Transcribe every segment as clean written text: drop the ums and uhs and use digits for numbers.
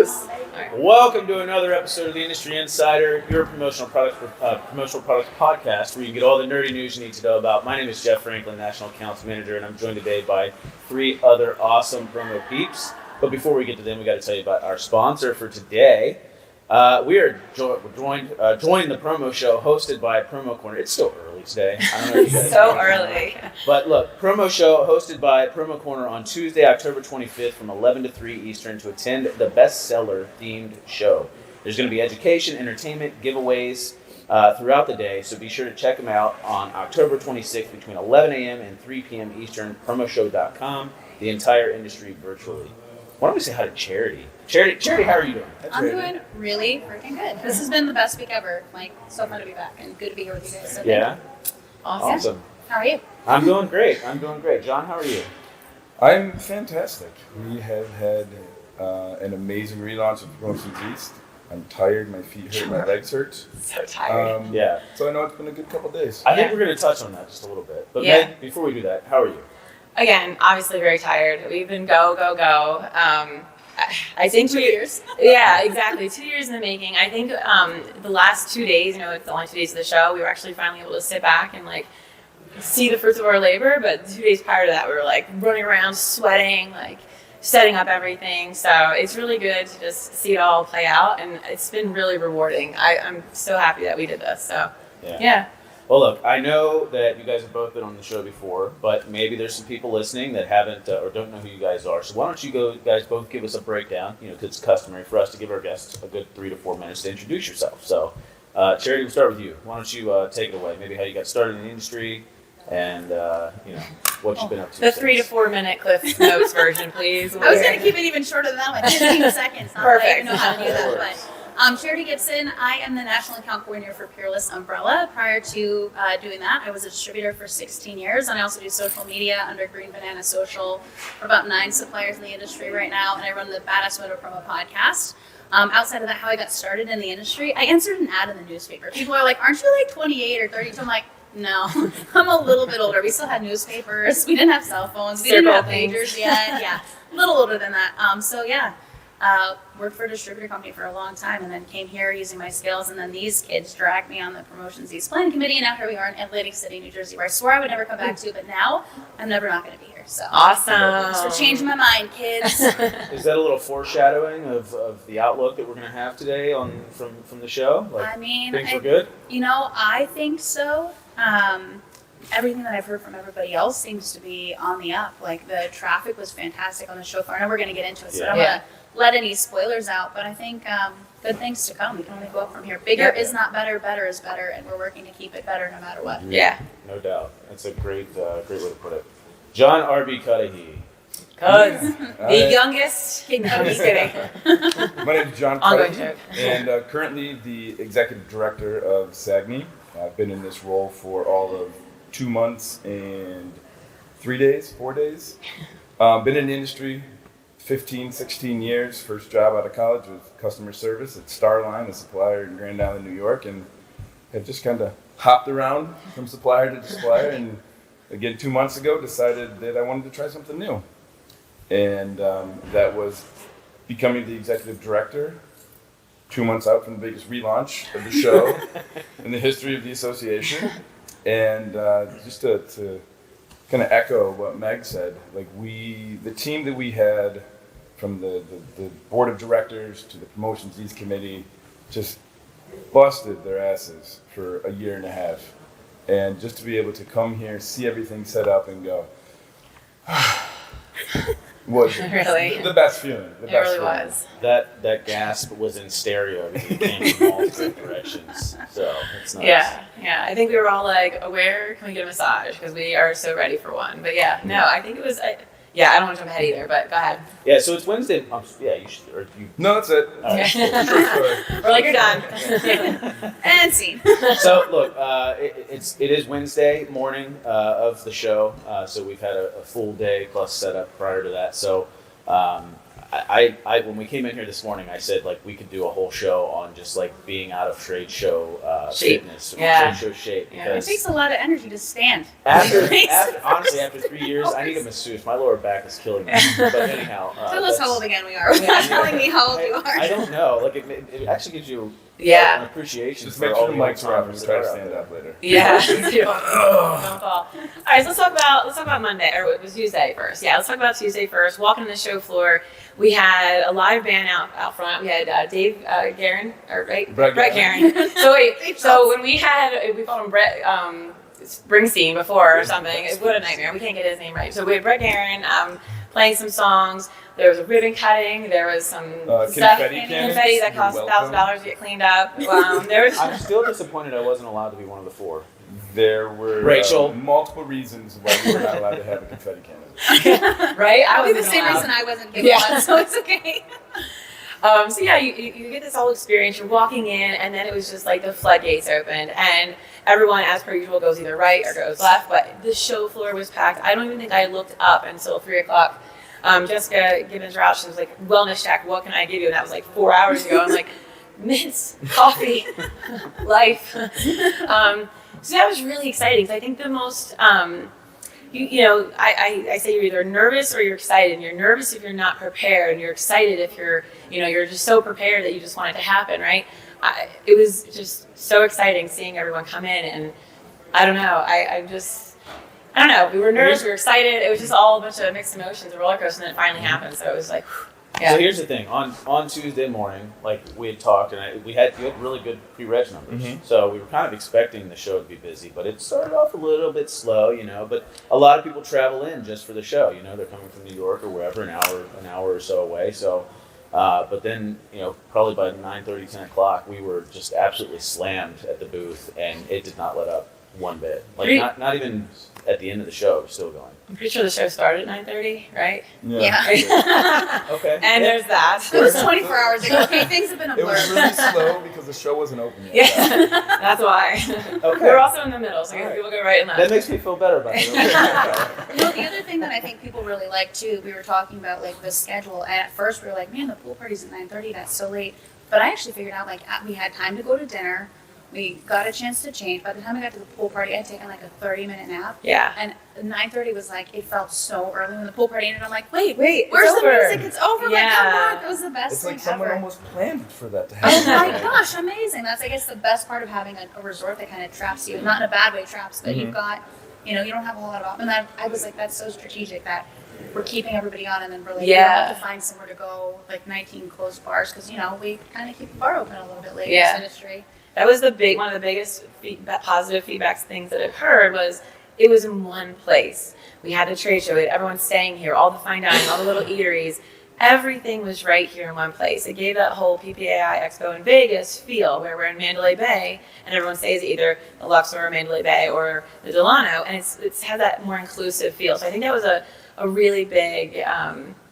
Cheers. Welcome to another episode of the Industry Insider, your promotional products podcast, where you get all the nerdy news you need to know about. My name is Jeff Franklin, National Accounts Manager, and I'm joined today by three other awesome promo peeps. But before we get to them, we got to tell you about our sponsor for today. We are joining the promo show hosted by Promo Corner. It's still early today. I don't know if you guys so early. But look, promo show hosted by Promo Corner on Tuesday, October 25th from 11 to 3 Eastern to attend the bestseller themed show. There's going to be education, entertainment, giveaways throughout the day, so be sure to check them out on October 26th between 11 a.m. and 3 p.m. Eastern, promoshow.com, the entire industry virtually. Why don't we say hi to Charity? Charity, how are you doing? I'm doing really freaking good. This has been the best week ever. Like, so fun to be back and good to be here with you guys. So Yeah? Awesome. How are you? I'm doing great. John, how are you? I'm fantastic. We have had an amazing relaunch of Promotions East. I'm tired, my feet hurt, my legs hurt. So tired. Yeah. So I know it's been a good couple days. I think we're going to touch on that just a little bit. But Yeah. Meg, before we do that, how are you? Again, obviously very tired. We've been go. I think 2 years. Yeah, exactly. 2 years in the making. I think the last 2 days, it's the only 2 days of the show, we were actually finally able to sit back and see the fruits of our labor. But 2 days prior to that, we were running around, sweating, setting up everything. So it's really good to just see it all play out, and it's been really rewarding. I'm so happy that we did this. So yeah. Well, look, I know that you guys have both been on the show before, but maybe there's some people listening that haven't or don't know who you guys are. So why don't you guys both give us a breakdown, because it's customary for us to give our guests a good 3 to 4 minutes to introduce yourself. So, Charity, we'll start with you. Why don't you take it away? Maybe how you got started in the industry and, what you've been up to. The 3 to 4 minute Cliff Notes version, please. I was going to keep it even shorter than that one. 15 seconds. Not Perfect. that I even know how to do that. But Charity Gibson, I am the National Account Coordinator for Peerless Umbrella. Prior to doing that, I was a distributor for 16 years, and I also do social media under Green Banana Social for about 9 suppliers in the industry right now, and I run the Badass Moto Promo podcast. Outside of that, how I got started in the industry, I answered an ad in the newspaper. People are like, aren't you 28 or 32? I'm like, no, I'm a little bit older. We still had newspapers. We didn't have cell phones. We didn't have pagers yet. Yeah, a little older than that. Worked for a distributor company for a long time, and then came here using my skills, and then these kids dragged me on the Promotions East Planning Committee, and now here we are in Atlantic City, New Jersey, where I swore I would never come back to, but now I'm never not going to be here. So Awesome. Thanks for changing my mind, kids. Is that a little foreshadowing of the outlook that we're going to have today from the show? Things were good? I think so. Everything that I've heard from everybody else seems to be on the up. The traffic was fantastic on the show floor. I know we're going to get into it, so I don't want to let any spoilers out, but I think good things to come. We can only go up from here. Bigger is not better, better is better, and we're working to keep it better no matter what. Yeah. No doubt. That's a great way to put it. John R.B. Budahy. The youngest. No, I'm just kidding. My name is John Budahy, and currently the Executive Director of SAAGNY. I've been in this role for all of 2 months and 4 days. Been in the industry 15, 16 years. First job out of college was customer service at Starline, a supplier in Grand Island, New York, and have just kind of hopped around from supplier to supplier, and again 2 months ago decided that I wanted to try something new. And that was becoming the executive director 2 months out from the biggest relaunch of the show in the history of the association. And just to kind of echo what Meg said, the team that we had from the board of directors to the Promotions East committee just busted their asses for a year and a half. And just to be able to come here, see everything set up and go, was Really? the best feeling. It really was. That gasp was in stereo because it came from all different directions. So it's nice. Yeah. I think we were all where can we get a massage? Because we are so ready for one. But I think it was. I don't want to jump ahead either, but go ahead. Yeah, so it's Wednesday. You should. Or you. No, that's it. Right. We're you're done. And scene. So look, it is Wednesday morning of the show. So we've had a full day plus setup prior to that. So I when we came in here this morning, I said like we could do a whole show on just like being out of trade show Shape. fitness, Yeah. trade show shape. Yeah. It Because takes a lot of energy to stand. honestly, after 3 years, I need a masseuse. My lower back is killing me. But anyhow, Tell us how old again we are. Yeah. Telling me how old you are. I don't know. Like it actually gives you Yeah. an appreciation. Just for make all sure the the mics are up. old-timers We'll try to that are stand out up later. Yeah. Don't fall. All right, so let's talk about Monday, or it was Tuesday first. Yeah, let's talk about Tuesday first. Walking on the show floor, we had a live band out front. We had Dave Guerin, or right? Brett Guerin. So wait, so when we called him Brett Springsteen before or something. What a nightmare. We can't get his name right. So we had Brett Guerin playing some songs. There was a ribbon cutting. There was some stuff, confetti that cost $1,000 to get cleaned up. There was. I'm still disappointed I wasn't allowed to be one of the four. There were Rachel. multiple reasons why we were not allowed to have a confetti cannon. Right? I Probably the wasn't same allowed. reason I wasn't given one, so it's okay. So yeah, you get this whole experience. You're walking in, and then it was just like the floodgates opened, and everyone, as per usual, goes either right or goes left. But the show floor was packed. I don't even think I looked up until 3:00. Jessica Gibbons-Roush was like, "Wellness check. What can I give you?" And that was like 4 hours ago. I'm like, mints, coffee, life. So that was really exciting. 'Cause I think the most, I say you're either nervous or you're excited. And you're nervous if you're not prepared, and you're excited if you're just so prepared that you just want it to happen, right? It was just so exciting seeing everyone come in, and I don't know. I don't know. We were nervous, we were excited. It was just all a bunch of mixed emotions, a roller coaster, and then it finally happened. So it was like, yeah. So here's the thing. On Tuesday morning, like we had talked, and we had really good pre-reg numbers. Mhm. So we were kind of expecting the show to be busy, but it started off a little bit slow, But a lot of people travel in just for the show. They're coming from New York or wherever, an hour or so away. So, but then probably by 9:30, 10 o'clock, we were just absolutely slammed at the booth, and it did not let up one bit. Like not even at the end of the show, it was still going. I'm pretty sure the show started at 9:30, right? Yeah. Okay. And there's that. It was 24 hours ago. Okay, things have been a It blur. was really slow because the show wasn't open yet. Yeah, that's why. Okay. We're also in the middle, so All right. people go right and left. That makes me feel better about it. The other thing that I think people really like too, we were talking about like the schedule, and at first we were like, man, the pool party's at 9:30, that's so late. But I actually figured out we had time to go to dinner, we got a chance to change. By the time we got to the pool party, I had taken like a 30-minute nap. Yeah. And 9:30 was like, it felt so early when the pool party ended. I'm like, wait, Wait, where's it's the over. music? It's over. Yeah. Like, come back. That was the best It's thing like someone ever. almost planned for that to Oh happen. my gosh, amazing. That's, I guess, the best part of having a resort that kind of traps you. Not in a bad way traps, but you've got, you don't have a whole lot of options. And I was like, that's so strategic that we're keeping everybody on, and then we're like, we have to find somewhere to go, like 19 closed bars, because, we kind of keep the bar open a little bit late in this industry. That was one of the biggest positive feedbacks things that I've heard was it was in one place. We had the trade show, we had everyone staying here, all the fine dining, all the little eateries. Everything was right here in one place. It gave that whole PPAI Expo in Vegas feel where we're in Mandalay Bay and everyone stays at either the Luxor or Mandalay Bay or the Delano, and it's had that more inclusive feel. So I think that was a really big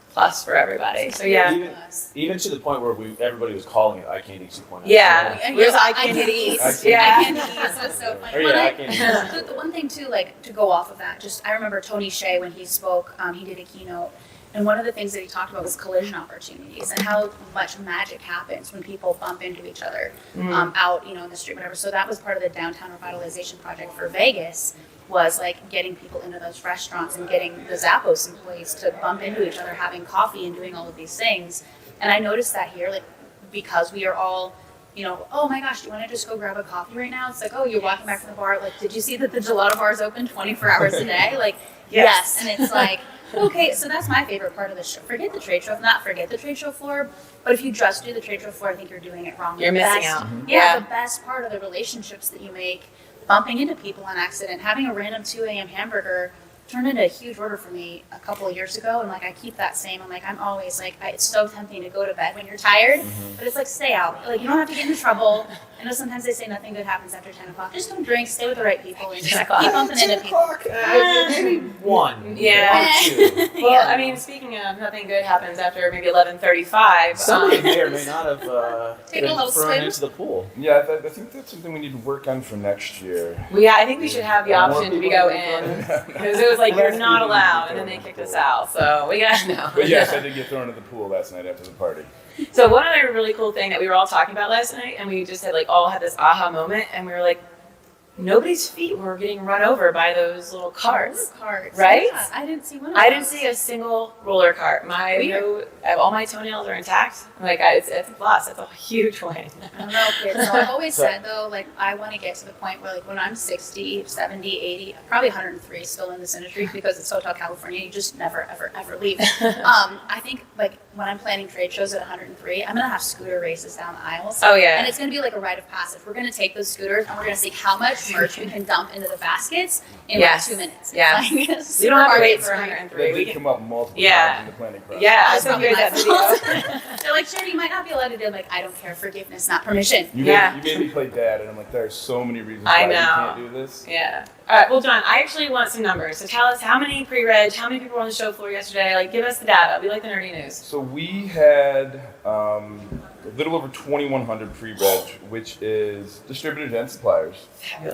plus for everybody. So yeah. Even to the point where everybody was calling it Eye Candy 2.0. Yeah. And Where's I Eye Candy East? East. Yeah. I Candy East was so funny. Or yeah, Eye Candy East. So the one thing too, like to go off of that, just I remember Tony Hsieh when he spoke, he did a keynote, and one of the things that he talked about was collision opportunities and how much magic happens when people bump into each other out, in the street, whatever. So that was part of the downtown revitalization project for Vegas. Was like getting people into those restaurants and getting the Zappos employees to bump into each other, having coffee and doing all of these things. And I noticed that here, like, because we are all, oh my gosh, do you want to just go grab a coffee right now? It's like, oh, you're walking back from the bar. Like, did you see that the gelato bar is open 24 hours a day? Like, yes. And it's like, okay, so that's my favorite part of the show. Forget the trade show, not forget the trade show floor. But if you just do the trade show floor, I think you're doing it wrong. You're missing out. Yeah, the best part of the relationships that you make, bumping into people on accident, having a random 2 a.m. hamburger turned into a huge order for me a couple of years ago, and like I keep that same. I'm always like, it's so tempting to go to bed when you're tired, but it's like stay out. Like you don't have to get into trouble. I know sometimes they say nothing good happens after 10 o'clock. Just don't drink, stay with the right people, and just 10 keep o'clock. bumping into people. Maybe one. Yeah. Or two. Well, I mean, speaking of nothing good happens after maybe 11:35. Somebody may or may not have Take a little been thrown swim. into the pool. Yeah, I think that's something we need to work on for next year. I think we should have the More option to people go to in go in. because it was like, Well, you're that's not easy to allowed, get and then thrown they in the kicked pool. us out. So we got no. But yes, I did get thrown in the pool last night after the party. So one other really cool thing that we were all talking about last night, and we just had like all had this aha moment, and we were like, nobody's feet were getting run over by those little carts. Carts, Right? Yeah, I didn't see one of I those. didn't see a single roller cart. Weird. All my toenails are intact. Like it's a plus. It's a huge win. I don't know, kids. So I've always said, though, like, I want to get to the point where, like, when I'm 60, 70, 80, probably 103 still in this industry because it's Hotel California, you just never, ever, ever leave. I think, like, when I'm planning trade shows at 103, I'm going to have scooter races down the aisles. Oh yeah. And it's going to be like a rite of passage. We're going to take those scooters and we're going to see how much merch we can dump into the baskets in Yes. like 2 minutes. Yes. Like, We don't have to wait for supermarkets, 103. That We did can, come up multiple Yeah. times in the planning process. yeah, I That's still probably hear my that fault. video. They're like, Charity, you might not be allowed to do. I'm like, I don't care. Forgiveness, not permission. You Yeah. made me play dad, and I'm like, there are so many reasons I why we know. can't do this. Yeah. All right. Well, John, I actually want some numbers. So tell us how many pre-reg, how many people were on the show floor yesterday. Like, give us the data. We like the nerdy news. So we had a little over 2,100 pre-reg, which is distributors and suppliers. Fabulous.